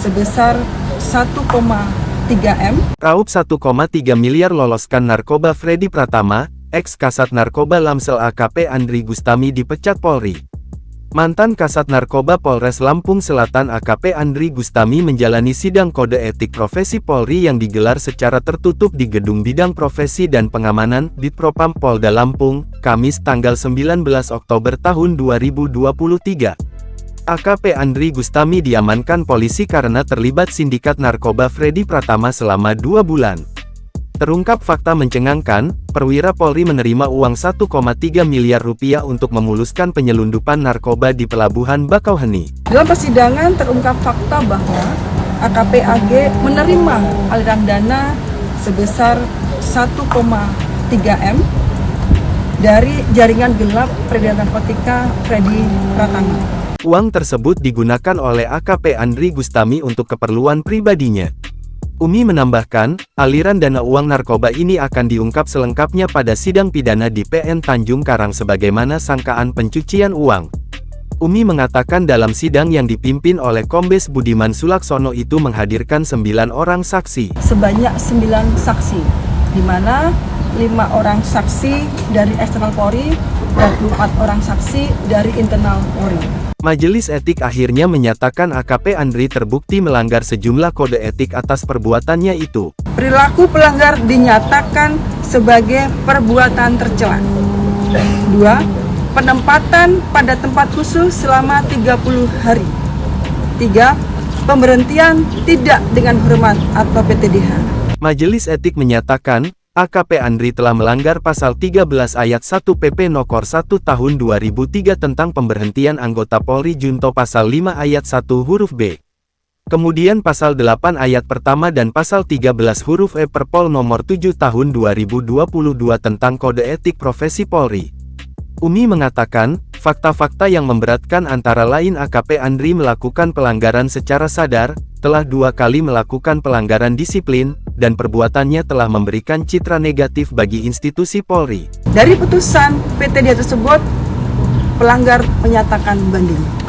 sebesar 1,3 M. Raup 1,3 miliar loloskan narkoba Freddy Pratama, ex-Kasat Narkoba Lamsel AKP Andri Gustami dipecat Polri. Mantan Kasat Narkoba Polres Lampung Selatan AKP Andri Gustami menjalani sidang kode etik profesi Polri yang digelar secara tertutup di Gedung Bidang Profesi dan Pengamanan, Ditpropam Polda Lampung, Kamis tanggal 19 Oktober tahun 2023. AKP Andri Gustami diamankan polisi karena terlibat sindikat narkoba Freddy Pratama selama 2 bulan. Terungkap fakta mencengangkan, perwira Polri menerima uang 1,3 miliar rupiah untuk memuluskan penyelundupan narkoba di Pelabuhan Bakauheni. Dalam persidangan terungkap fakta bahwa AKP AG menerima aliran dana sebesar 1,3 M dari jaringan gelap peredaran narkotika Freddy Pratama. Uang tersebut digunakan oleh AKP Andri Gustami untuk keperluan pribadinya. Umi menambahkan, aliran dana uang narkoba ini akan diungkap selengkapnya pada sidang pidana di PN Tanjung Karang sebagaimana sangkaan pencucian uang. Umi mengatakan dalam sidang yang dipimpin oleh Kombes Budiman Sulaksono itu menghadirkan 9 orang saksi. Sebanyak 9 saksi, di mana 5 orang saksi dari eksternal Polri dan 4 orang saksi dari internal Polri. Majelis Etik akhirnya menyatakan AKP Andri terbukti melanggar sejumlah kode etik atas perbuatannya itu. Perilaku pelanggar dinyatakan sebagai perbuatan tercela. 2. Penempatan pada tempat khusus selama 30 hari. 3. Pemberhentian tidak dengan hormat atau PTDH. Majelis Etik menyatakan, AKP Andri telah melanggar pasal 13 ayat 1 PP Nokor 1 tahun 2003 tentang pemberhentian anggota Polri junto pasal 5 ayat 1 huruf B. Kemudian pasal 8 ayat pertama dan pasal 13 huruf E Perpol nomor 7 tahun 2022 tentang kode etik profesi Polri. Umi mengatakan, fakta-fakta yang memberatkan antara lain AKP Andri melakukan pelanggaran secara sadar, telah 2 kali melakukan pelanggaran disiplin, dan perbuatannya telah memberikan citra negatif bagi institusi Polri. Dari putusan PTDH tersebut, pelanggar menyatakan banding.